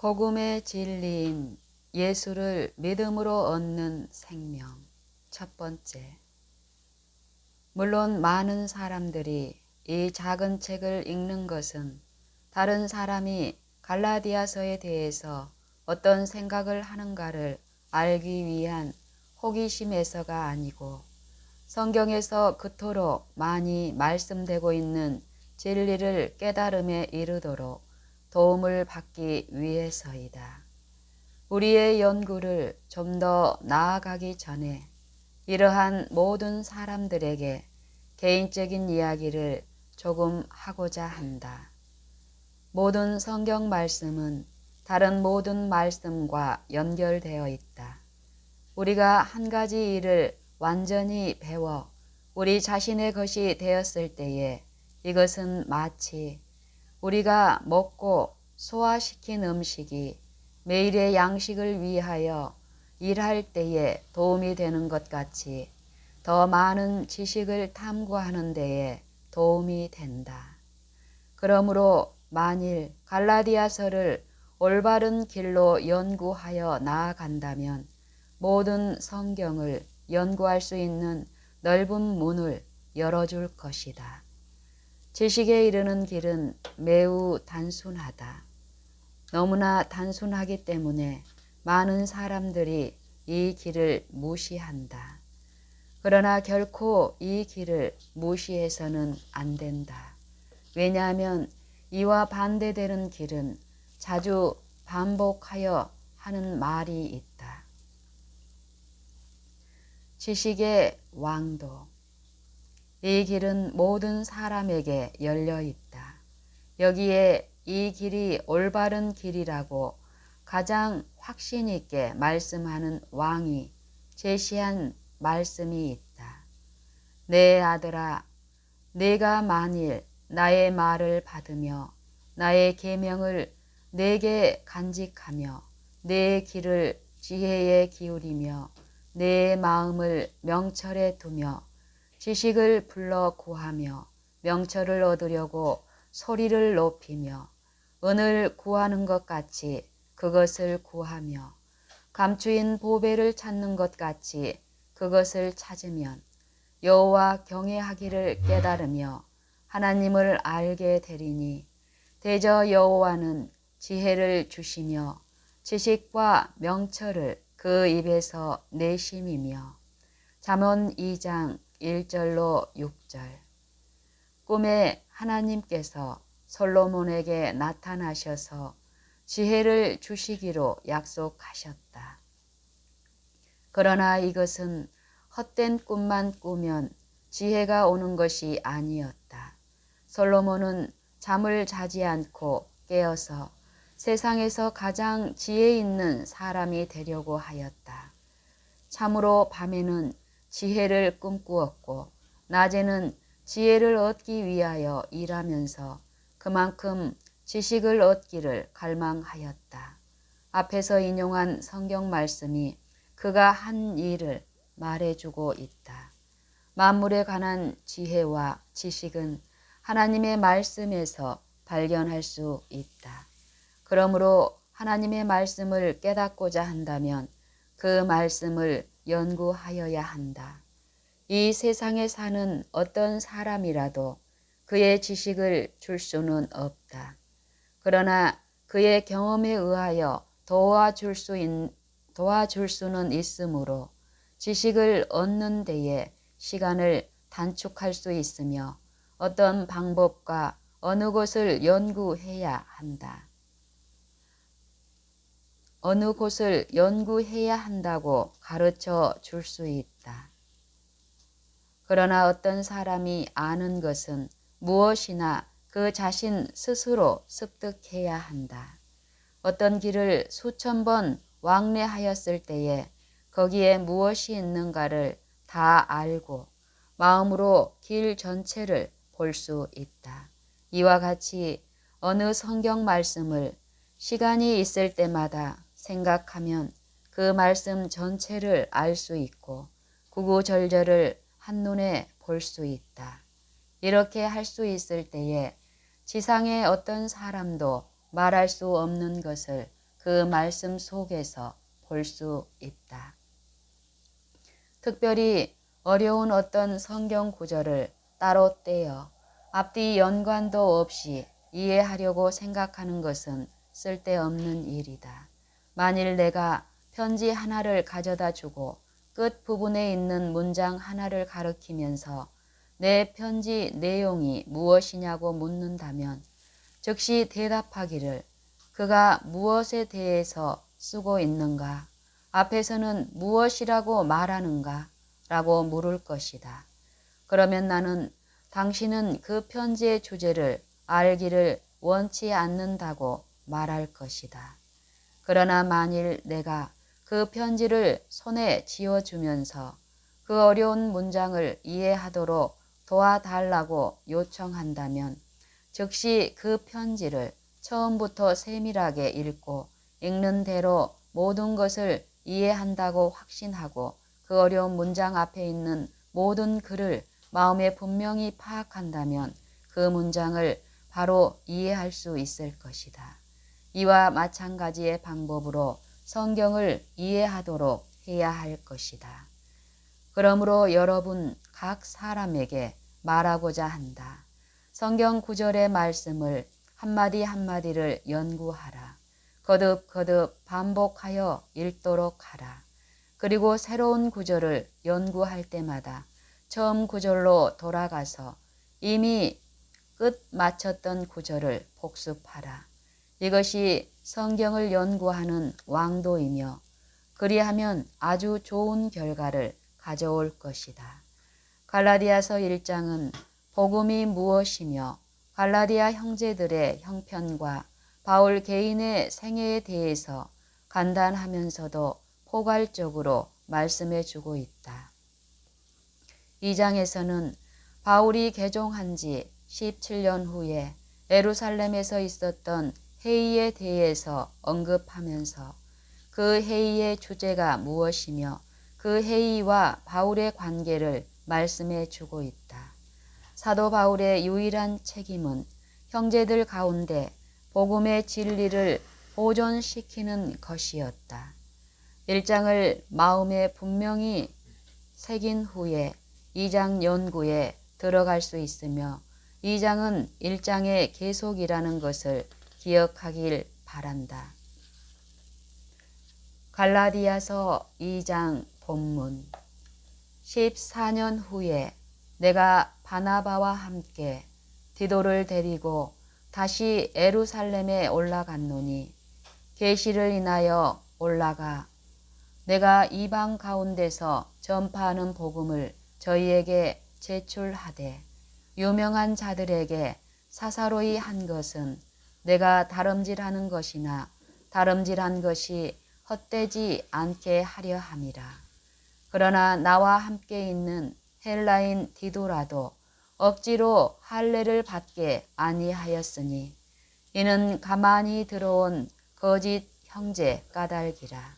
복음의 진리인 예수를 믿음으로 얻는 생명. 첫 번째. 물론 많은 사람들이 이 작은 책을 읽는 것은 다른 사람이 갈라디아서에 대해서 어떤 생각을 하는가를 알기 위한 호기심에서가 아니고 성경에서 그토록 많이 말씀되고 있는 진리를 깨달음에 이르도록 도움을 받기 위해서이다. 우리의 연구를 좀 더 나아가기 전에 이러한 모든 사람들에게 개인적인 이야기를 조금 하고자 한다. 모든 성경 말씀은 다른 모든 말씀과 연결되어 있다. 우리가 한 가지 일을 완전히 배워 우리 자신의 것이 되었을 때에 이것은 마치 우리가 먹고 소화시킨 음식이 매일의 양식을 위하여 일할 때에 도움이 되는 것 같이 더 많은 지식을 탐구하는 데에 도움이 된다. 그러므로 만일 갈라디아서를 올바른 길로 연구하여 나아간다면 모든 성경을 연구할 수 있는 넓은 문을 열어줄 것이다. 지식에 이르는 길은 매우 단순하다. 너무나 단순하기 때문에 많은 사람들이 이 길을 무시한다. 그러나 결코 이 길을 무시해서는 안 된다. 왜냐하면 이와 반대되는 길은 자주 반복하여 하는 말이 있다. 지식의 왕도. 이 길은 모든 사람에게 열려 있다. 여기에 이 길이 올바른 길이라고 가장 확신 있게 말씀하는 왕이 제시한 말씀이 있다. 내 아들아, 네가 만일 나의 말을 받으며 나의 계명을 내게 간직하며 내 길을 지혜에 기울이며 내 마음을 명철에 두며 지식을 불러 구하며 명철을 얻으려고 소리를 높이며 은을 구하는 것 같이 그것을 구하며 감추인 보배를 찾는 것 같이 그것을 찾으면 여호와 경외하기를 깨달으며 하나님을 알게 되리니 대저 여호와는 지혜를 주시며 지식과 명철을 그 입에서 내심이며. 잠언 2장 1절로 6절. 꿈에 하나님께서 솔로몬에게 나타나셔서 지혜를 주시기로 약속하셨다. 그러나 이것은 헛된 꿈만 꾸면 지혜가 오는 것이 아니었다. 솔로몬은 잠을 자지 않고 깨어서 세상에서 가장 지혜 있는 사람이 되려고 하였다. 참으로 밤에는 지혜를 꿈꾸었고 낮에는 지혜를 얻기 위하여 일하면서 그만큼 지식을 얻기를 갈망하였다. 앞에서 인용한 성경 말씀이 그가 한 일을 말해주고 있다. 만물에 관한 지혜와 지식은 하나님의 말씀에서 발견할 수 있다. 그러므로 하나님의 말씀을 깨닫고자 한다면 그 말씀을 연구하여야 한다. 이 세상에 사는 어떤 사람이라도 그의 지식을 줄 수는 없다. 그러나 그의 경험에 의하여 도와줄 수는 있으므로 지식을 얻는 데에 시간을 단축할 수 있으며 어떤 방법과 어느 곳을 연구해야 한다. 어느 곳을 연구해야 한다고 가르쳐 줄 수 있다. 그러나 어떤 사람이 아는 것은 무엇이나 그 자신 스스로 습득해야 한다. 어떤 길을 수천 번 왕래하였을 때에 거기에 무엇이 있는가를 다 알고 마음으로 길 전체를 볼 수 있다. 이와 같이 어느 성경 말씀을 시간이 있을 때마다 생각하면 그 말씀 전체를 알 수 있고 구구절절을 한눈에 볼 수 있다. 이렇게 할 수 있을 때에 지상의 어떤 사람도 말할 수 없는 것을 그 말씀 속에서 볼 수 있다. 특별히 어려운 어떤 성경 구절을 따로 떼어 앞뒤 연관도 없이 이해하려고 생각하는 것은 쓸데없는 일이다. 만일 내가 편지 하나를 가져다 주고 끝 부분에 있는 문장 하나를 가리키면서 내 편지 내용이 무엇이냐고 묻는다면 즉시 대답하기를 그가 무엇에 대해서 쓰고 있는가? 앞에서는 무엇이라고 말하는가? 라고 물을 것이다. 그러면 나는 당신은 그 편지의 주제를 알기를 원치 않는다고 말할 것이다. 그러나 만일 내가 그 편지를 손에 쥐어주면서 그 어려운 문장을 이해하도록 도와달라고 요청한다면 즉시 그 편지를 처음부터 세밀하게 읽고 읽는 대로 모든 것을 이해한다고 확신하고 그 어려운 문장 앞에 있는 모든 글을 마음에 분명히 파악한다면 그 문장을 바로 이해할 수 있을 것이다. 이와 마찬가지의 방법으로 성경을 이해하도록 해야 할 것이다. 그러므로 여러분 각 사람에게 말하고자 한다. 성경 구절의 말씀을 한마디 한마디를 연구하라. 거듭거듭 반복하여 읽도록 하라. 그리고 새로운 구절을 연구할 때마다 처음 구절로 돌아가서 이미 끝 마쳤던 구절을 복습하라. 이것이 성경을 연구하는 왕도이며 그리하면 아주 좋은 결과를 가져올 것이다. 갈라디아서 1장은 복음이 무엇이며 갈라디아 형제들의 형편과 바울 개인의 생애에 대해서 간단하면서도 포괄적으로 말씀해 주고 있다. 2장에서는 바울이 개종한 지 17년 후에 예루살렘에서 있었던 회의에 대해서 언급하면서 그 회의의 주제가 무엇이며 그 회의와 바울의 관계를 말씀해 주고 있다. 사도 바울의 유일한 책임은 형제들 가운데 복음의 진리를 보존시키는 것이었다. 1장을 마음에 분명히 새긴 후에 2장 연구에 들어갈 수 있으며 2장은 1장의 계속이라는 것을 기억하길 바란다. 갈라디아서 2장 본문 14년 후에 내가 바나바와 함께 디도를 데리고 다시 예루살렘에 올라갔노니 계시를 인하여 올라가 내가 이방 가운데서 전파하는 복음을 저희에게 제출하되 유명한 자들에게 사사로이 한 것은 내가 다름질하는 것이나 다름질한 것이 헛되지 않게 하려 함이라. 그러나 나와 함께 있는 헬라인 디도라도 억지로 할례를 받게 아니하였으니 이는 가만히 들어온 거짓 형제 까닭이라.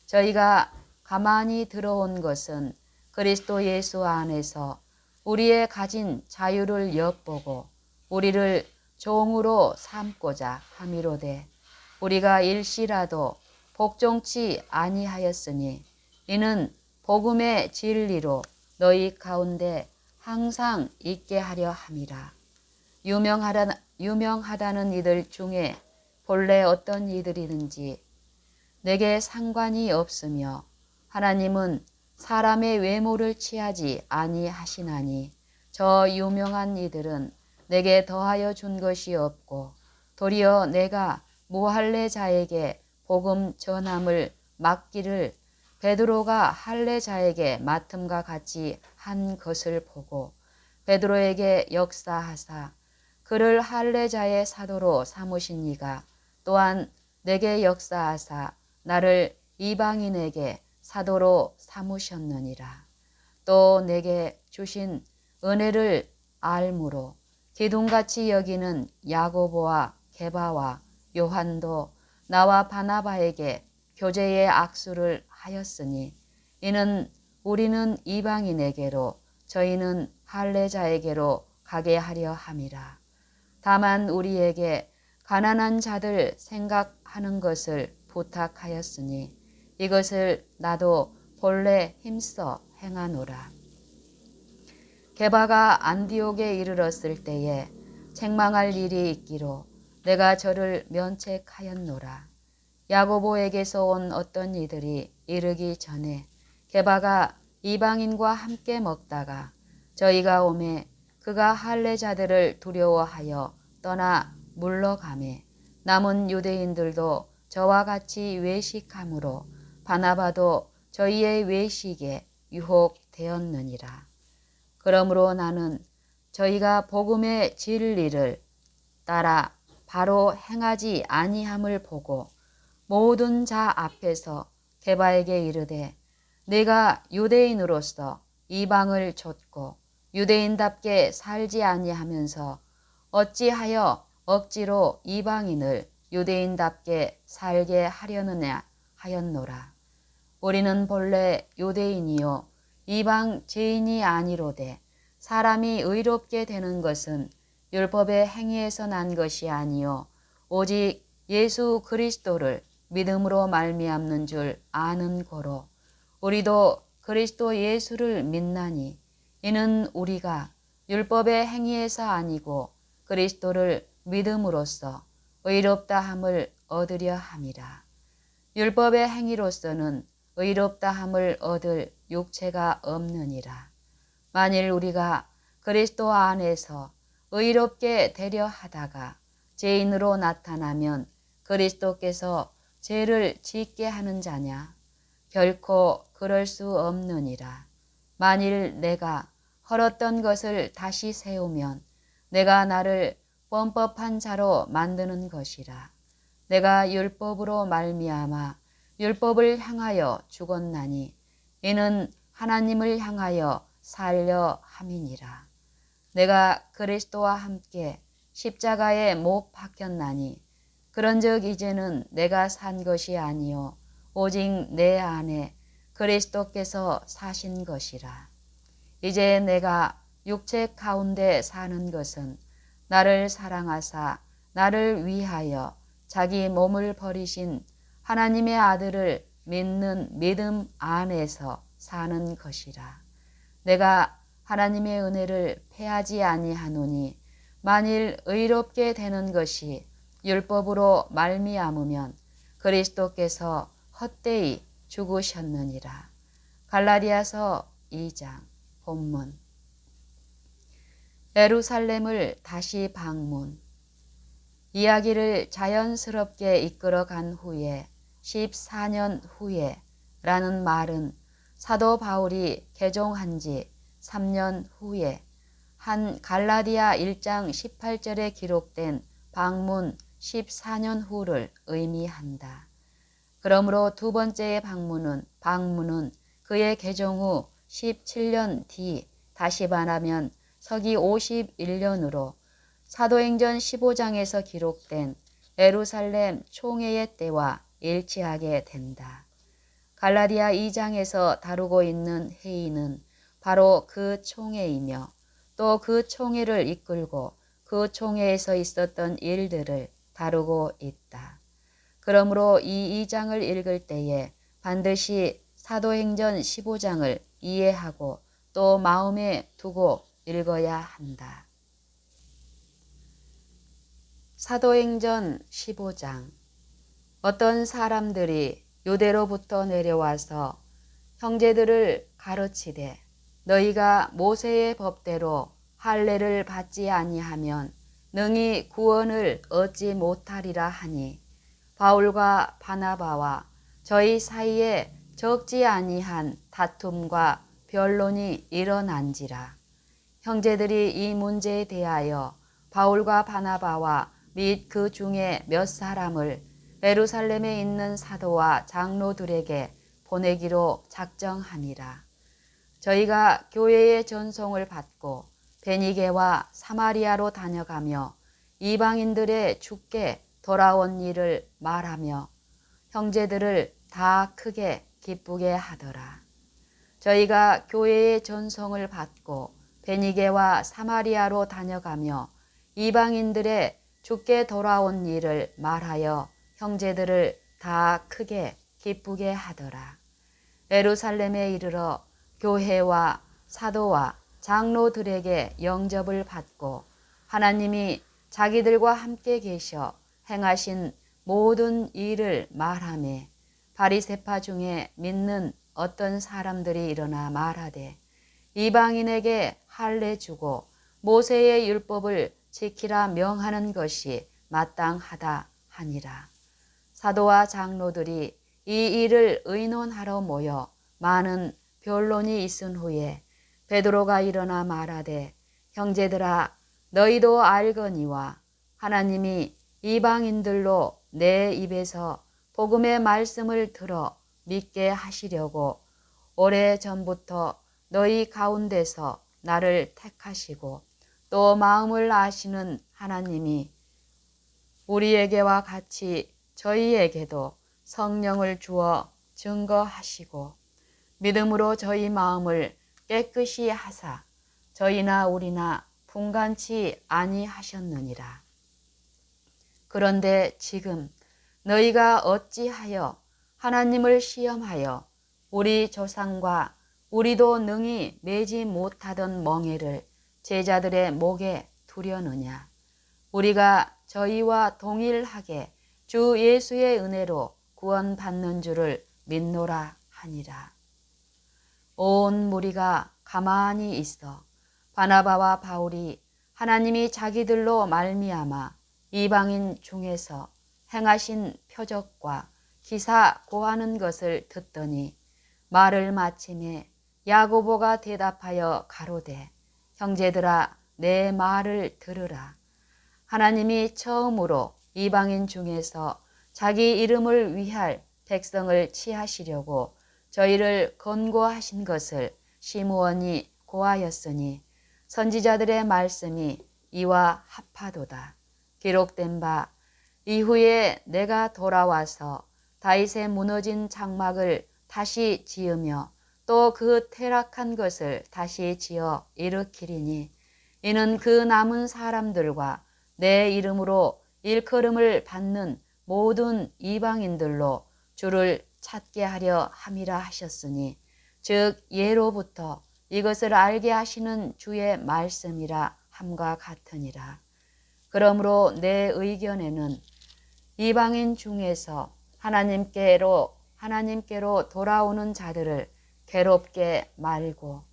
저희가 가만히 들어온 것은 그리스도 예수 안에서 우리의 가진 자유를 엿보고 우리를 종으로 삼고자 함이로되 우리가 일시라도 복종치 아니하였으니 이는 복음의 진리로 너희 가운데 항상 있게 하려 함이라. 유명하다는 이들 중에 본래 어떤 이들이든지 내게 상관이 없으며 하나님은 사람의 외모를 취하지 아니하시나니 저 유명한 이들은 내게 더하여 준 것이 없고 도리어 내가 무할례자에게 복음 전함을 맡기를 베드로가 할례자에게 맡음과 같이 한 것을 보고 베드로에게 역사하사 그를 할례자의 사도로 삼으신 이가 또한 내게 역사하사 나를 이방인에게 사도로 삼으셨느니라. 또 내게 주신 은혜를 알므로 기둥같이 여기는 야고보와 게바와 요한도 나와 바나바에게 교제의 악수를 하였으니 이는 우리는 이방인에게로 저희는 할례자에게로 가게 하려 함이라. 다만 우리에게 가난한 자들 생각하는 것을 부탁하였으니 이것을 나도 본래 힘써 행하노라. 게바가 안디옥에 이르렀을 때에 책망할 일이 있기로 내가 저를 면책하였노라. 야고보에게서 온 어떤 이들이 이르기 전에 게바가 이방인과 함께 먹다가 저희가 오매 그가 할례자들을 두려워하여 떠나 물러가매 남은 유대인들도 저와 같이 외식함으로 바나바도 저희의 외식에 유혹되었느니라. 그러므로 나는 저희가 복음의 진리를 따라 바로 행하지 아니함을 보고 모든 자 앞에서 게바에게 이르되 내가 유대인으로서 이방을 좇고 유대인답게 살지 아니하면서 어찌하여 억지로 이방인을 유대인답게 살게 하려느냐 하였노라. 우리는 본래 유대인이요 이방 죄인이 아니로되 사람이 의롭게 되는 것은 율법의 행위에서 난 것이 아니요 오직 예수 그리스도를 믿음으로 말미암는 줄 아는 고로 우리도 그리스도 예수를 믿나니 이는 우리가 율법의 행위에서 아니고 그리스도를 믿음으로써 의롭다함을 얻으려 함이라. 율법의 행위로서는 의롭다함을 얻을 육체가 없느니라. 만일 우리가 그리스도 안에서 의롭게 되려 하다가 죄인으로 나타나면 그리스도께서 죄를 짓게 하는 자냐? 결코 그럴 수 없느니라. 만일 내가 헐었던 것을 다시 세우면 내가 나를 범법한 자로 만드는 것이라. 내가 율법으로 말미암아 율법을 향하여 죽었나니 이는 하나님을 향하여 살려 함이니라. 내가 그리스도와 함께 십자가에 못 박혔나니 그런즉 이제는 내가 산 것이 아니요 오직 내 안에 그리스도께서 사신 것이라. 이제 내가 육체 가운데 사는 것은 나를 사랑하사 나를 위하여 자기 몸을 버리신 하나님의 아들을 믿는 믿음 안에서 사는 것이라. 내가 하나님의 은혜를 패하지 아니하노니 만일 의롭게 되는 것이 율법으로 말미암으면 그리스도께서 헛되이 죽으셨느니라. 갈라디아서 2장 본문. 예루살렘을 다시 방문. 이야기를 자연스럽게 이끌어간 후에 14년 후에 라는 말은 사도 바울이 개종한 지 3년 후에 한 갈라디아 1장 18절에 기록된 방문 14년 후를 의미한다. 그러므로 두 번째의 방문은 그의 개종 후 17년 뒤, 다시 말하면 서기 51년으로 사도행전 15장에서 기록된 예루살렘 총회의 때와 일치하게 된다. 갈라디아 2장에서 다루고 있는 회의는 바로 그 총회이며 또 그 총회를 이끌고 그 총회에서 있었던 일들을 다루고 있다. 그러므로 이 2장을 읽을 때에 반드시 사도행전 15장을 이해하고 또 마음에 두고 읽어야 한다. 사도행전 15장. 어떤 사람들이 유대로부터 내려와서 형제들을 가르치되 너희가 모세의 법대로 할례를 받지 아니하면 능히 구원을 얻지 못하리라 하니 바울과 바나바와 저희 사이에 적지 아니한 다툼과 변론이 일어난지라. 형제들이 이 문제에 대하여 바울과 바나바와 및 그 중에 몇 사람을 예루살렘에 있는 사도와 장로들에게 보내기로 작정하니라. 저희가 교회의 전송을 받고 베니게와 사마리아로 다녀가며 이방인들의 주께 돌아온 일을 말하며 형제들을 다 크게 기쁘게 하더라. 저희가 교회의 전송을 받고 베니게와 사마리아로 다녀가며 이방인들의 주께 돌아온 일을 말하여 형제들을 다 크게 기쁘게 하더라. 예루살렘에 이르러 교회와 사도와 장로들에게 영접을 받고 하나님이 자기들과 함께 계셔 행하신 모든 일을 말하매 바리새파 중에 믿는 어떤 사람들이 일어나 말하되 이방인에게 할례 주고 모세의 율법을 지키라 명하는 것이 마땅하다 하니라. 사도와 장로들이 이 일을 의논하러 모여 많은 변론이 있은 후에 베드로가 일어나 말하되 형제들아 너희도 알거니와 하나님이 이방인들로 내 입에서 복음의 말씀을 들어 믿게 하시려고 오래전부터 너희 가운데서 나를 택하시고 또 마음을 아시는 하나님이 우리에게와 같이 저희에게도 성령을 주어 증거하시고 믿음으로 저희 마음을 깨끗이 하사 저희나 우리나 분간치 아니하셨느니라. 그런데 지금 너희가 어찌하여 하나님을 시험하여 우리 조상과 우리도 능히 매지 못하던 멍에를 제자들의 목에 두려느냐. 우리가 저희와 동일하게 주 예수의 은혜로 구원받는 줄을 믿노라 하니라. 온 무리가 가만히 있어 바나바와 바울이 하나님이 자기들로 말미암아 이방인 중에서 행하신 표적과 기사 고하는 것을 듣더니 말을 마침에 야고보가 대답하여 가로되 형제들아 내 말을 들으라. 하나님이 처음으로 이방인 중에서 자기 이름을 위할 백성을 취하시려고 저희를 건고하신 것을 시므온이 고하였으니 선지자들의 말씀이 이와 합하도다. 기록된 바 이후에 내가 돌아와서 다윗의 무너진 장막을 다시 지으며 또 그 퇴락한 것을 다시 지어 일으키리니 이는 그 남은 사람들과 내 이름으로 일컬음을 받는 모든 이방인들로 주를 찾게 하려 함이라 하셨으니 즉 예로부터 이것을 알게 하시는 주의 말씀이라 함과 같으니라. 그러므로 내 의견에는 이방인 중에서 하나님께로 돌아오는 자들을 괴롭게 말고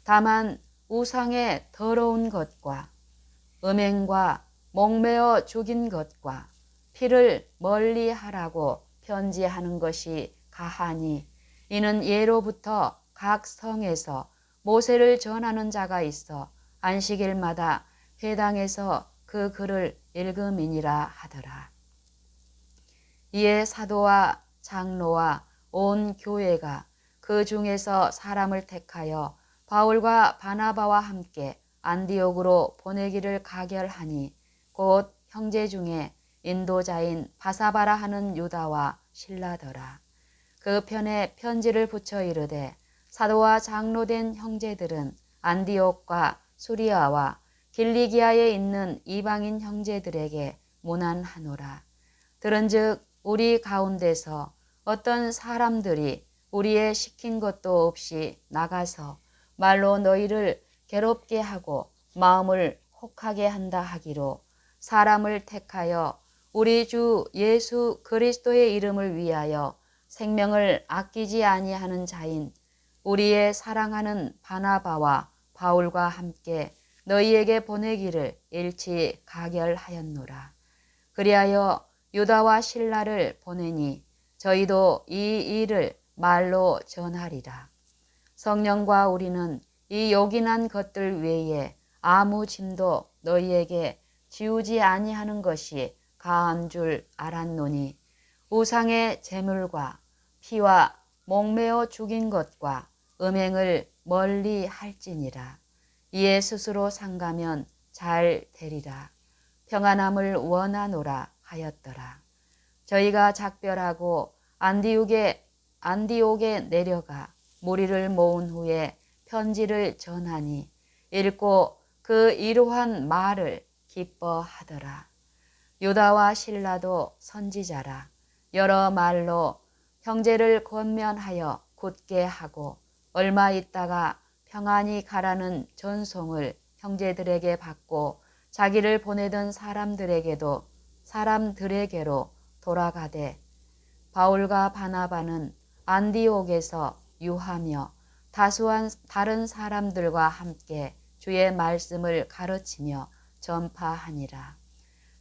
다만 우상의 더러운 것과 음행과 목매어 죽인 것과 피를 멀리하라고 편지하는 것이 가하니 이는 예로부터 각 성에서 모세를 전하는 자가 있어 안식일마다 회당에서 그 글을 읽음이니라 하더라. 이에 사도와 장로와 온 교회가 그 중에서 사람을 택하여 바울과 바나바와 함께 안디옥으로 보내기를 가결하니 곧 형제 중에 인도자인 바사바라 하는 유다와 실라더라. 그 편에 편지를 붙여 이르되 사도와 장로된 형제들은 안디옥과 수리아와 길리기아에 있는 이방인 형제들에게 문안하노라. 들은즉 우리 가운데서 어떤 사람들이 우리의 시킨 것도 없이 나가서 말로 너희를 괴롭게 하고 마음을 혹하게 한다 하기로 사람을 택하여 우리 주 예수 그리스도의 이름을 위하여 생명을 아끼지 아니하는 자인 우리의 사랑하는 바나바와 바울과 함께 너희에게 보내기를 일치 가결하였노라. 그리하여 유다와 실라를 보내니 저희도 이 일을 말로 전하리라. 성령과 우리는 이 요긴한 것들 외에 아무 짐도 너희에게 지우지 아니하는 것이 가한 줄 알았노니 우상의 제물과 피와 목매어 죽인 것과 음행을 멀리 할지니라. 이에 스스로 상가면 잘 되리라. 평안함을 원하노라 하였더라. 저희가 작별하고 안디옥에 내려가 무리를 모은 후에 편지를 전하니 읽고 그 이러한 말을 기뻐하더라. 유다와 실라도 선지자라. 여러 말로 형제를 권면하여 굳게 하고 얼마 있다가 평안히 가라는 전송을 형제들에게 받고 자기를 보내던 사람들에게로 돌아가되 바울과 바나바는 안디옥에서 유하며 다수한 다른 사람들과 함께 주의 말씀을 가르치며 전파하니라.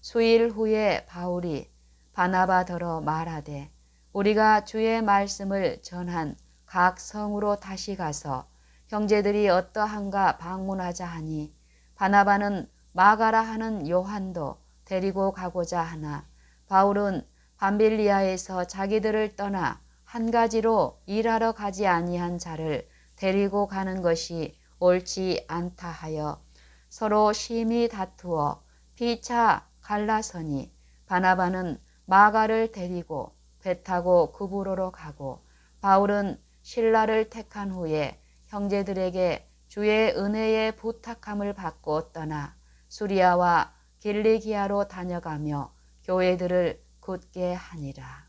수일 후에 바울이 바나바더러 말하되 우리가 주의 말씀을 전한 각 성으로 다시 가서 형제들이 어떠한가 방문하자 하니 바나바는 마가라 하는 요한도 데리고 가고자 하나 바울은 밤빌리아에서 자기들을 떠나 한 가지로 일하러 가지 아니한 자를 데리고 가는 것이 옳지 않다 하여 서로 심히 다투어 피차 갈라서니 바나바는 마가를 데리고 배 타고 구브로로 가고 바울은 실라를 택한 후에 형제들에게 주의 은혜의 부탁함을 받고 떠나 수리아와 길리기아로 다녀가며 교회들을 굳게 하니라.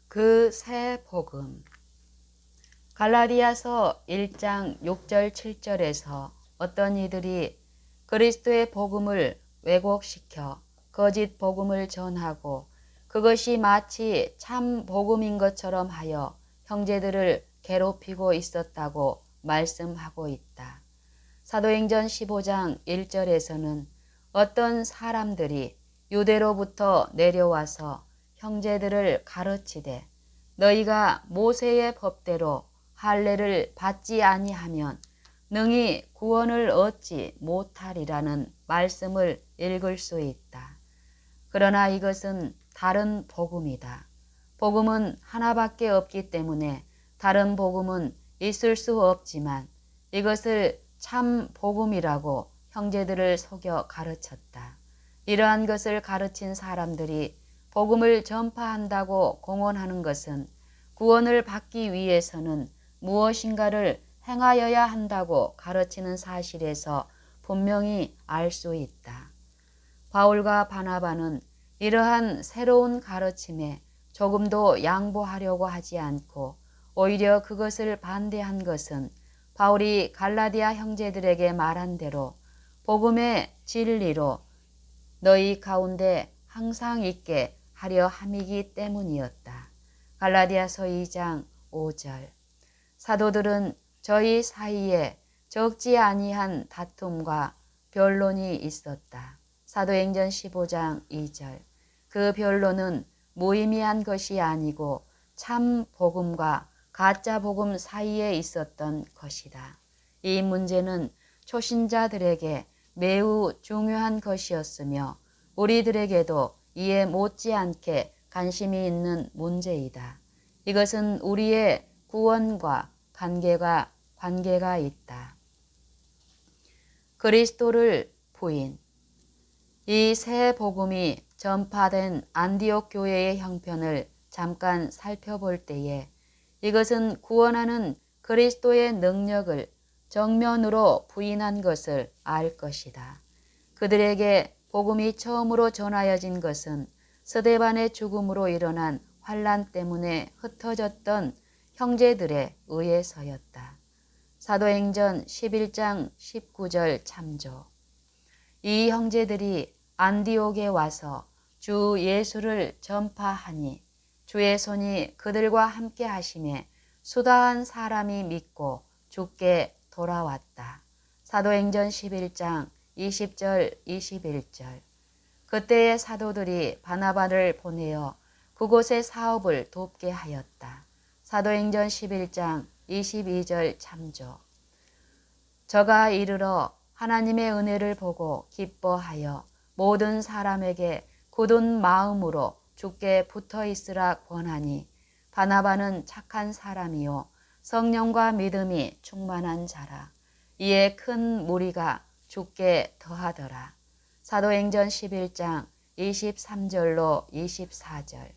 그 새 복음. 갈라디아서 1장 6절 7절에서 어떤 이들이 그리스도의 복음을 왜곡시켜 거짓 복음을 전하고 그것이 마치 참 복음인 것처럼 하여 형제들을 괴롭히고 있었다고 말씀하고 있다. 사도행전 15장 1절에서는 어떤 사람들이 유대로부터 내려와서 형제들을 가르치되 너희가 모세의 법대로 할례를 받지 아니하면 능히 구원을 얻지 못하리라는 말씀을 읽을 수 있다. 그러나 이것은 다른 복음이다. 복음은 하나밖에 없기 때문에 다른 복음은 있을 수 없지만 이것을 참 복음이라고 형제들을 속여 가르쳤다. 이러한 것을 가르친 사람들이 복음을 전파한다고 공언하는 것은 구원을 받기 위해서는 무엇인가를 행하여야 한다고 가르치는 사실에서 분명히 알 수 있다. 바울과 바나바는 이러한 새로운 가르침에 조금도 양보하려고 하지 않고 오히려 그것을 반대한 것은 바울이 갈라디아 형제들에게 말한 대로 복음의 진리로 너희 가운데 항상 있게 하려 함이기 때문이었다. 갈라디아서 2장 5절. 사도들은 저희 사이에 적지 아니한 다툼과 변론이 있었다. 사도행전 15장 2절. 그 변론은 무의미한 것이 아니고 참 복음과 가짜 복음 사이에 있었던 것이다. 이 문제는 초신자들에게 매우 중요한 것이었으며 우리들에게도 이에 못지않게 관심이 있는 문제이다. 이것은 우리의 구원과 관계가 있다. 그리스도를 부인. 이 새 복음이 전파된 안디옥 교회의 형편을 잠깐 살펴볼 때에 이것은 구원하는 그리스도의 능력을 정면으로 부인한 것을 알 것이다. 그들에게 복음이 처음으로 전하여진 것은 스데반의 죽음으로 일어난 환난 때문에 흩어졌던 형제들에 의해서였다. 사도행전 11장 19절 참조. 이 형제들이 안디옥에 와서 주 예수를 전파하니 주의 손이 그들과 함께 하심에 수다한 사람이 믿고 주께 돌아왔다. 사도행전 11장 20절 21절. 그때의 사도들이 바나바를 보내어 그곳의 사업을 돕게 하였다. 사도행전 11장 22절 참조. 저가 이르러 하나님의 은혜를 보고 기뻐하여 모든 사람에게 굳은 마음으로 주께 붙어 있으라 권하니 바나바는 착한 사람이요 성령과 믿음이 충만한 자라. 이에 큰 무리가 주께 더하더라. 사도행전 11장 23절로 24절.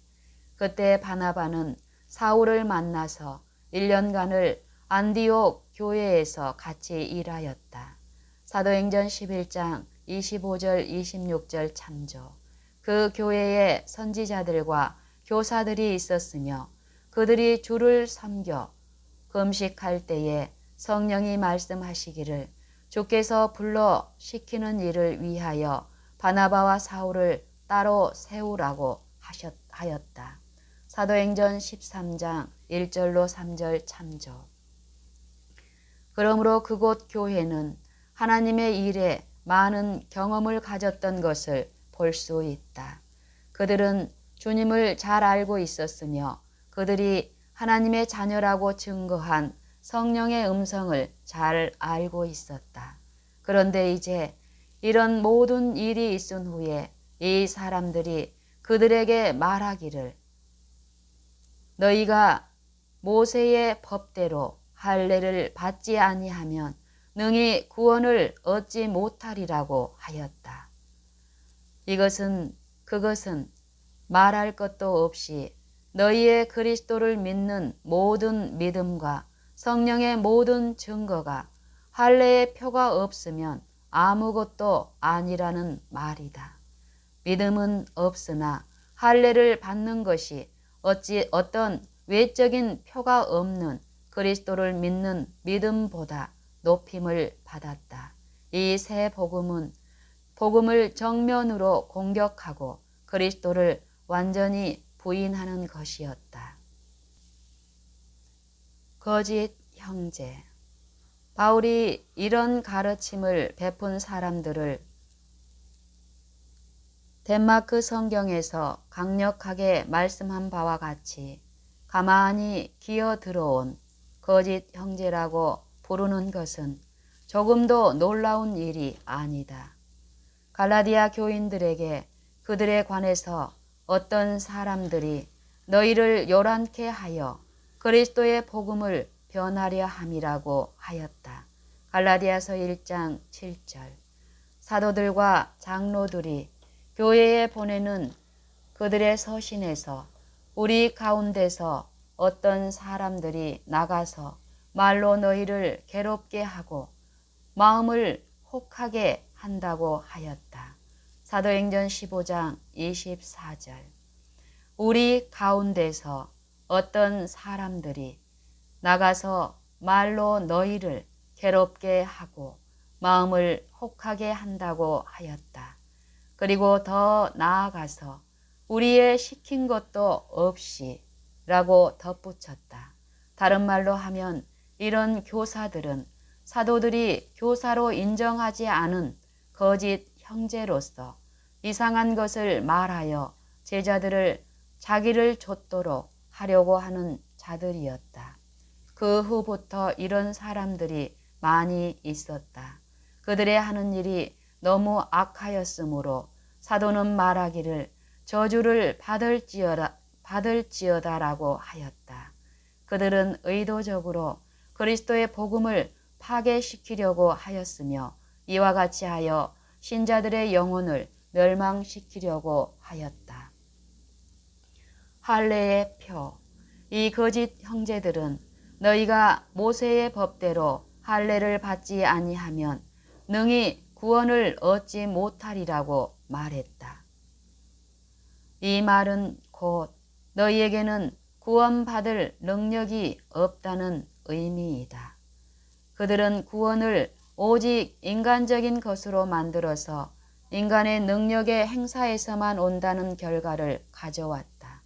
그때 바나바는 사울을 만나서 1년간을 안디옥 교회에서 같이 일하였다. 사도행전 11장 25절 26절 참조. 그 교회에 선지자들과 교사들이 있었으며 그들이 주를 섬겨 금식할 때에 성령이 말씀하시기를 주께서 불러 시키는 일을 위하여 바나바와 사울을 따로 세우라고 하였다. 사도행전 13장 1절로 3절 참조. 그러므로 그곳 교회는 하나님의 일에 많은 경험을 가졌던 것을 볼 수 있다. 그들은 주님을 잘 알고 있었으며 그들이 하나님의 자녀라고 증거한 성령의 음성을 잘 알고 있었다. 그런데 이제 이런 모든 일이 있은 후에 이 사람들이 그들에게 말하기를 너희가 모세의 법대로 할례를 받지 아니하면 능히 구원을 얻지 못하리라고 하였다. 그것은 말할 것도 없이 너희의 그리스도를 믿는 모든 믿음과 성령의 모든 증거가 할례의 표가 없으면 아무것도 아니라는 말이다. 믿음은 없으나 할례를 받는 것이 어찌 어떤 외적인 표가 없는 그리스도를 믿는 믿음보다 높임을 받았다. 이 새 복음을 정면으로 공격하고 그리스도를 완전히 부인하는 것이었다. 거짓 형제. 바울이 이런 가르침을 베푼 사람들을 덴마크 성경에서 강력하게 말씀한 바와 같이 가만히 기어 들어온 거짓 형제라고 부르는 것은 조금도 놀라운 일이 아니다. 갈라디아 교인들에게 그들에 관해서 어떤 사람들이 너희를 요란케 하여 그리스도의 복음을 변하려 함이라고 하였다. 갈라디아서 1장 7절. 사도들과 장로들이 교회에 보내는 그들의 서신에서 우리 가운데서 어떤 사람들이 나가서 말로 너희를 괴롭게 하고 마음을 혹하게 한다고 하였다. 사도행전 15장 24절. 우리 가운데서 어떤 사람들이 나가서 말로 너희를 괴롭게 하고 마음을 혹하게 한다고 하였다. 그리고 더 나아가서 우리의 시킨 것도 없이 라고 덧붙였다. 다른 말로 하면 이런 교사들은 사도들이 교사로 인정하지 않은 거짓 형제로서 이상한 것을 말하여 제자들을 자기를 좇도록 하려고 하는 자들이었다. 그 후부터 이런 사람들이 많이 있었다. 그들의 하는 일이 너무 악하였으므로 사도는 말하기를 저주를 받을지어다라고 하였다. 그들은 의도적으로 그리스도의 복음을 파괴시키려고 하였으며 이와 같이 하여 신자들의 영혼을 멸망시키려고 하였다. 할례의 표. 이 거짓 형제들은 너희가 모세의 법대로 할례를 받지 아니하면 능히 구원을 얻지 못하리라고 말했다. 이 말은 곧 너희에게는 구원받을 능력이 없다는 의미이다. 그들은 구원을 오직 인간적인 것으로 만들어서 인간의 능력의 행사에서만 온다는 결과를 가져왔다.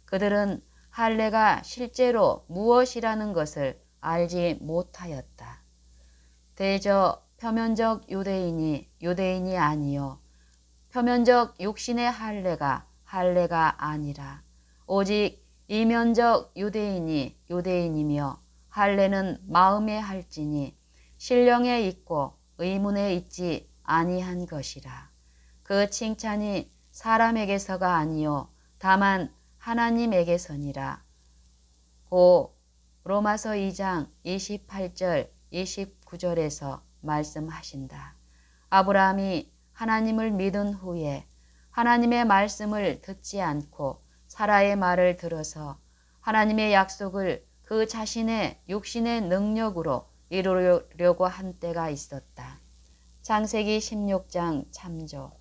그들은 할례가 실제로 무엇이라는 것을 알지 못하였다. 대저 표면적 유대인이 아니요 표면적 육신의 할례가 아니라 오직 이면적 유대인이 유대인이며 할례는 마음에 할지니 신령에 있고 의문에 있지 아니한 것이라. 그 칭찬이 사람에게서가 아니요 다만 하나님에게서니라. 고 로마서 2장 28절 29절에서 말씀하신다. 아브라함이 하나님을 믿은 후에 하나님의 말씀을 듣지 않고 사라의 말을 들어서 하나님의 약속을 그 자신의 육신의 능력으로 이루려고 한 때가 있었다. 창세기 16장 참조.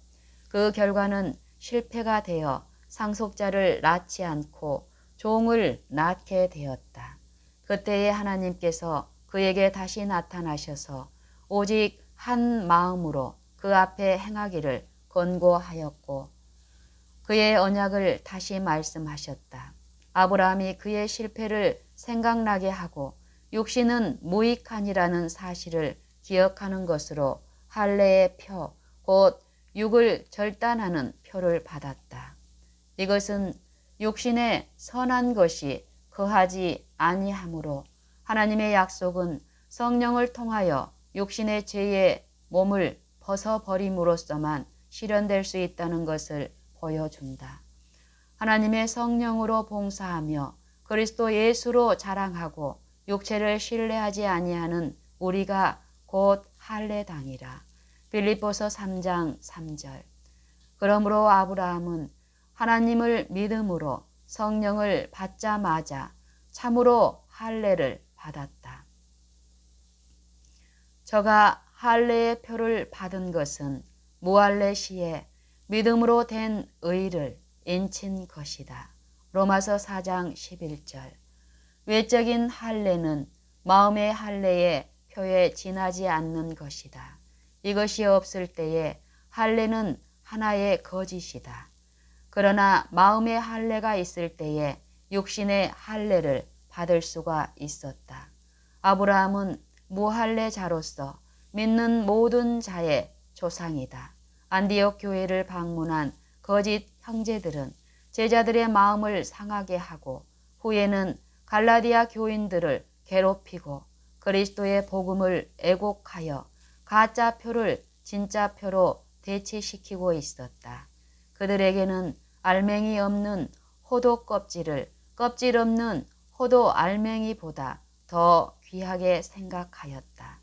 그 결과는 실패가 되어 상속자를 낳지 않고 종을 낳게 되었다. 그때에 하나님께서 그에게 다시 나타나셔서 오직 한 마음으로 그 앞에 행하기를 권고하였고 그의 언약을 다시 말씀하셨다. 아브라함이 그의 실패를 생각나게 하고 육신은 무익하니라는 사실을 기억하는 것으로 할례의 표, 곧 육을 절단하는 표를 받았다. 이것은 육신에 선한 것이 거하지 아니하므로 하나님의 약속은 성령을 통하여 육신의 죄의 몸을 벗어버림으로써만 실현될 수 있다는 것을 보여준다. 하나님의 성령으로 봉사하며 그리스도 예수로 자랑하고 육체를 신뢰하지 아니하는 우리가 곧 할례당이라. 빌립보서 3장 3절. 그러므로 아브라함은 하나님을 믿음으로 성령을 받자마자 참으로 할례를 받았다. 저가 할례의 표를 받은 것은 무할례 시에 믿음으로 된 의를 인친 것이다. 로마서 4장 11절. 외적인 할례는 마음의 할례의 표에 지나지 않는 것이다. 이것이 없을 때에 할례는 하나의 거짓이다. 그러나 마음의 할례가 있을 때에 육신의 할례를 받을 수가 있었다. 아브라함은 무할례자로서 믿는 모든 자의 조상이다. 안디옥 교회를 방문한 거짓 형제들은 제자들의 마음을 상하게 하고 후에는 갈라디아 교인들을 괴롭히고 그리스도의 복음을 애곡하여 가짜 표를 진짜 표로 대체시키고 있었다. 그들에게는 알맹이 없는 호도 껍질을 껍질 없는 호도 알맹이보다 더 귀하게 생각하였다.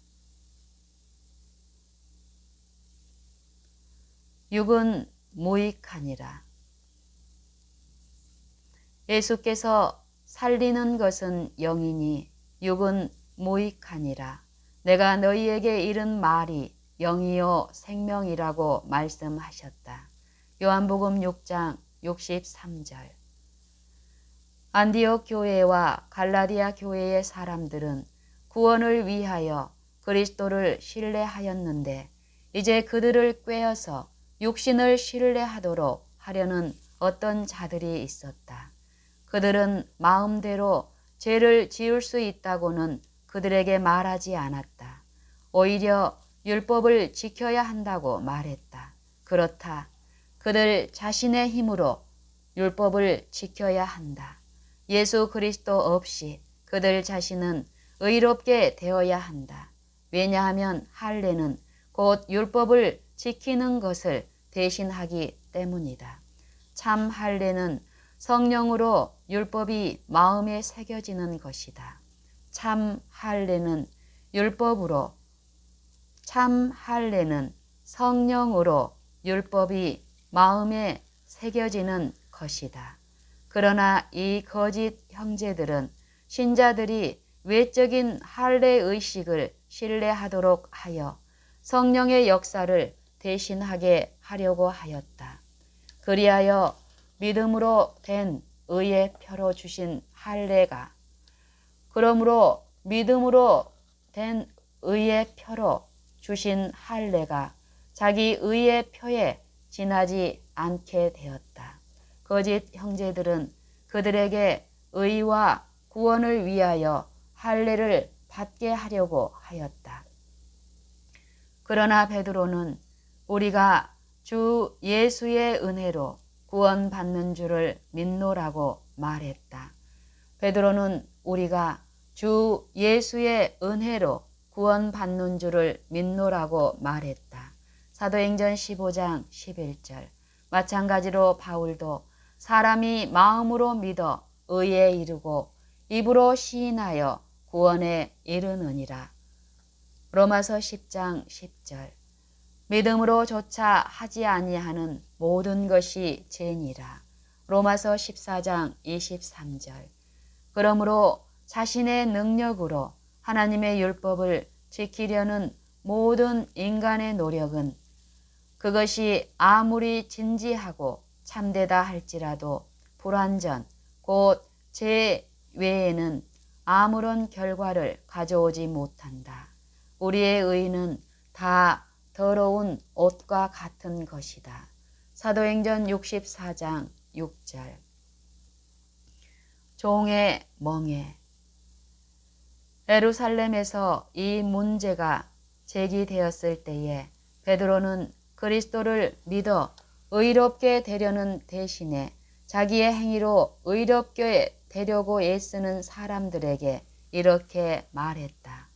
육은 무익하니라. 예수께서 살리는 것은 영이니 육은 무익하니라. 내가 너희에게 이른 말이 영이요 생명이라고 말씀하셨다. 요한복음 6장 63절. 안디옥 교회와 갈라디아 교회의 사람들은 구원을 위하여 그리스도를 신뢰하였는데 이제 그들을 꿰어서 육신을 신뢰하도록 하려는 어떤 자들이 있었다. 그들은 마음대로 죄를 지을 수 있다고는 그들에게 말하지 않았다. 오히려 율법을 지켜야 한다고 말했다. 그렇다. 그들 자신의 힘으로 율법을 지켜야 한다. 예수 그리스도 없이 그들 자신은 의롭게 되어야 한다. 왜냐하면 할례는 곧 율법을 지키는 것을 대신하기 때문이다. 참 할례는 성령으로 율법이 마음에 새겨지는 것이다. 참 할례는 율법으로, 참 할례는 성령으로 율법이 마음에 새겨지는 것이다. 그러나 이 거짓 형제들은 신자들이 외적인 할례 의식을 신뢰하도록 하여 성령의 역사를 대신하게 하려고 하였다. 그리하여 믿음으로 된 의의 표로 주신 할례가 그러므로 믿음으로 된 의의 표로 주신 할례가 자기 의의 표에 지나지 않게 되었다. 거짓 형제들은 그들에게 의와 구원을 위하여 할례를 받게 하려고 하였다. 그러나 베드로는 우리가 주 예수의 은혜로 구원받는 줄을 믿노라고 말했다. 베드로는 우리가 주 예수의 은혜로 구원받는 줄을 믿노라고 말했다. 사도행전 15장 11절. 마찬가지로 바울도 사람이 마음으로 믿어 의에 이르고 입으로 시인하여 구원에 이르느니라. 로마서 10장 10절. 믿음으로조차 하지 아니하는 모든 것이 죄니라. 로마서 14장 23절. 그러므로 자신의 능력으로 하나님의 율법을 지키려는 모든 인간의 노력은 그것이 아무리 진지하고 참되다 할지라도 불완전 곧 제 외에는 아무런 결과를 가져오지 못한다. 우리의 의는 다 더러운 옷과 같은 것이다. 사도행전 64장 6절. 종의 멍에. 예루살렘에서 이 문제가 제기되었을 때에 베드로는 그리스도를 믿어 의롭게 되려는 대신에 자기의 행위로 의롭게 되려고 애쓰는 사람들에게 이렇게 말했다.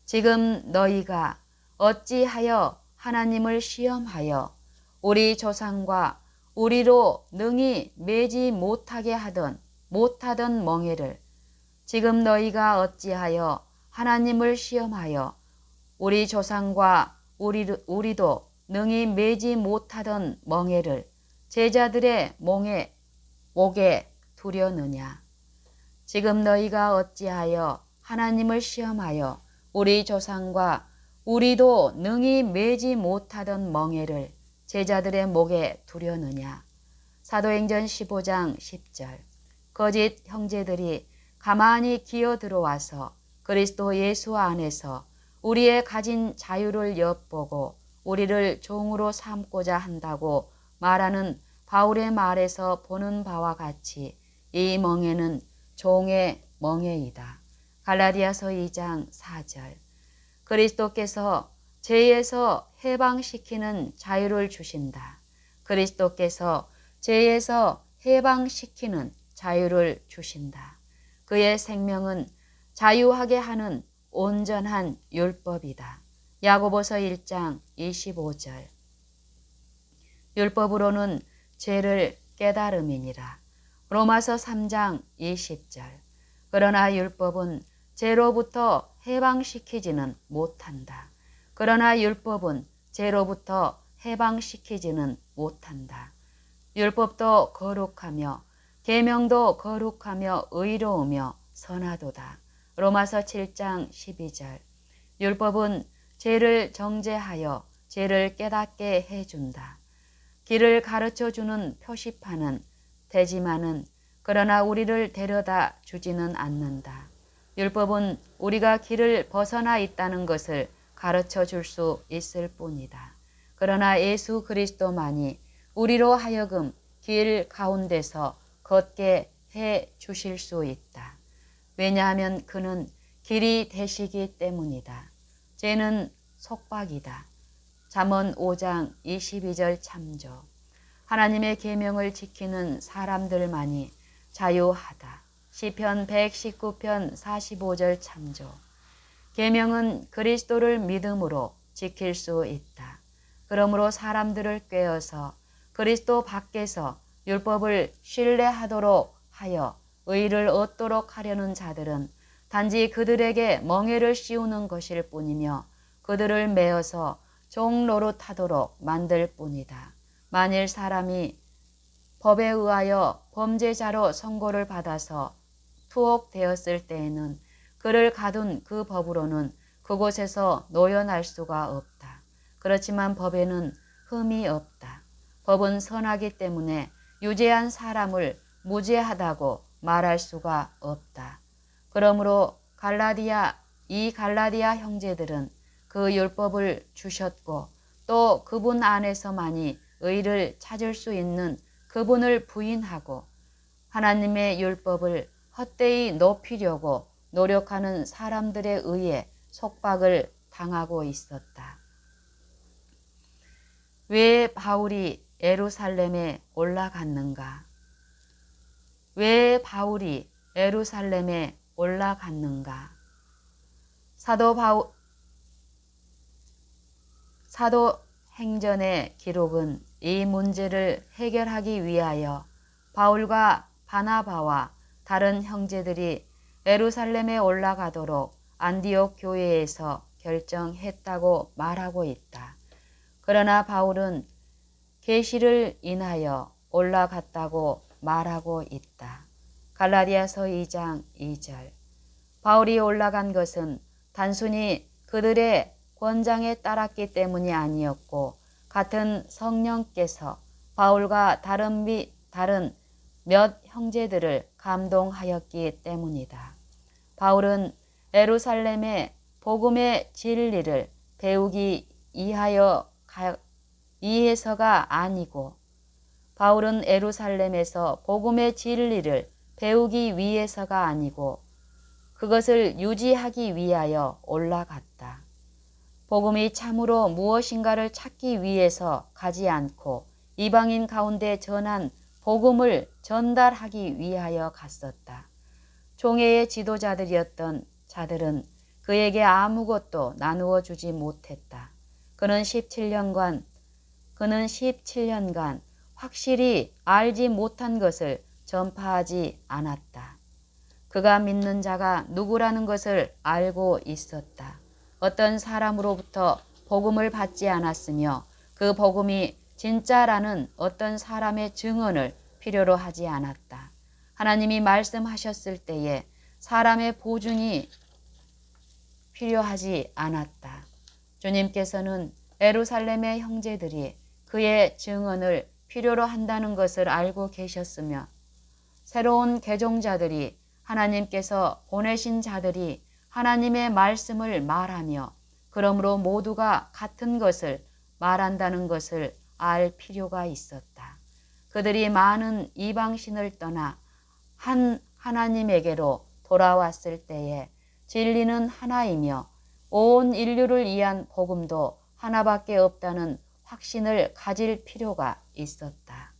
지금 너희가 어찌하여 하나님을 시험하여 우리 조상과 우리로 능히 매지 못하던 멍에를 지금 너희가 어찌하여 하나님을 시험하여 우리 조상과 우리도 능히 매지 못하던 멍에를 제자들의 목에 두려느냐. 지금 너희가 어찌하여 하나님을 시험하여 우리 조상과 우리도 능히 매지 못하던 멍에를 제자들의 목에 두려느냐. 사도행전 15장 10절. 거짓 형제들이 가만히 기어 들어와서 그리스도 예수 안에서 우리의 가진 자유를 엿보고 우리를 종으로 삼고자 한다고 말하는 바울의 말에서 보는 바와 같이 이 멍에는 종의 멍에이다. 갈라디아서 2장 4절. 그리스도께서 죄에서 해방시키는 자유를 주신다. 그리스도께서 죄에서 해방시키는 자유를 주신다. 그의 생명은 자유하게 하는 온전한 율법이다. 야고보서 1장 25절. 율법으로는 죄를 깨달음이니라. 로마서 3장 20절. 그러나 율법은 죄로부터 해방시키지는 못한다. 그러나 율법은 죄로부터 해방시키지는 못한다. 율법도 거룩하며 계명도 거룩하며 의로우며 선하도다. 로마서 7장 12절. 율법은 죄를 정죄하여 죄를 깨닫게 해준다. 길을 가르쳐주는 표시판은 되지만은 그러나 우리를 데려다 주지는 않는다. 율법은 우리가 길을 벗어나 있다는 것을 가르쳐 줄 수 있을 뿐이다. 그러나 예수 그리스도만이 우리로 하여금 길 가운데서 걷게 해 주실 수 있다. 왜냐하면 그는 길이 되시기 때문이다. 죄는 속박이다. 잠언 5장 22절 참조. 하나님의 계명을 지키는 사람들만이 자유하다. 시편 119편 45절 참조. 계명은 그리스도를 믿음으로 지킬 수 있다. 그러므로 사람들을 꾀어서 그리스도 밖에서 율법을 신뢰하도록 하여 의를 얻도록 하려는 자들은 단지 그들에게 멍에를 씌우는 것일 뿐이며 그들을 메어서 종 노릇하도록 만들 뿐이다. 만일 사람이 법에 의하여 범죄자로 선고를 받아서 투옥되었을 때에는 그를 가둔 그 법으로는 그곳에서 노연할 수가 없다. 그렇지만 법에는 흠이 없다. 법은 선하기 때문에 유죄한 사람을 무죄하다고 말할 수가 없다. 그러므로 이 갈라디아 형제들은 그 율법을 주셨고 또 그분 안에서만이 의를 찾을 수 있는 그분을 부인하고 하나님의 율법을 헛되이 높이려고 노력하는 사람들에 의해 속박을 당하고 있었다. 왜 바울이 예루살렘에 올라갔는가? 왜 바울이 예루살렘에 올라갔는가? 사도행전의 기록은 이 문제를 해결하기 위하여 바울과 바나바와 다른 형제들이 예루살렘에 올라가도록 안디옥 교회에서 결정했다고 말하고 있다. 그러나 바울은 계시를 인하여 올라갔다고 말하고 있다. 갈라디아서 2장 2절. 바울이 올라간 것은 단순히 그들의 권장에 따랐기 때문이 아니었고 같은 성령께서 바울과 다른 몇 형제들을 감동하였기 때문이다. 바울은 예루살렘의 복음의 진리를 배우기 위해서가 아니고 바울은 예루살렘에서 복음의 진리를 배우기 위해서가 아니고 그것을 유지하기 위하여 올라갔다. 복음이 참으로 무엇인가를 찾기 위해서 가지 않고 이방인 가운데 전한 복음을 전달하기 위하여 갔었다. 총회의 지도자들이었던 자들은 그에게 아무것도 나누어 주지 못했다. 그는 17년간 확실히 알지 못한 것을 전파하지 않았다. 그가 믿는 자가 누구라는 것을 알고 있었다. 어떤 사람으로부터 복음을 받지 않았으며 그 복음이 진짜라는 어떤 사람의 증언을 필요로 하지 않았다. 하나님이 말씀하셨을 때에 사람의 보증이 필요하지 않았다. 주님께서는 예루살렘의 형제들이 그의 증언을 필요로 한다는 것을 알고 계셨으며 새로운 개종자들이 하나님께서 보내신 자들이 하나님의 말씀을 말하며 그러므로 모두가 같은 것을 말한다는 것을 알 필요가 있었다. 그들이 많은 이방신을 떠나 한 하나님에게로 돌아왔을 때에 진리는 하나이며 온 인류를 위한 복음도 하나밖에 없다는 확신을 가질 필요가 있었다.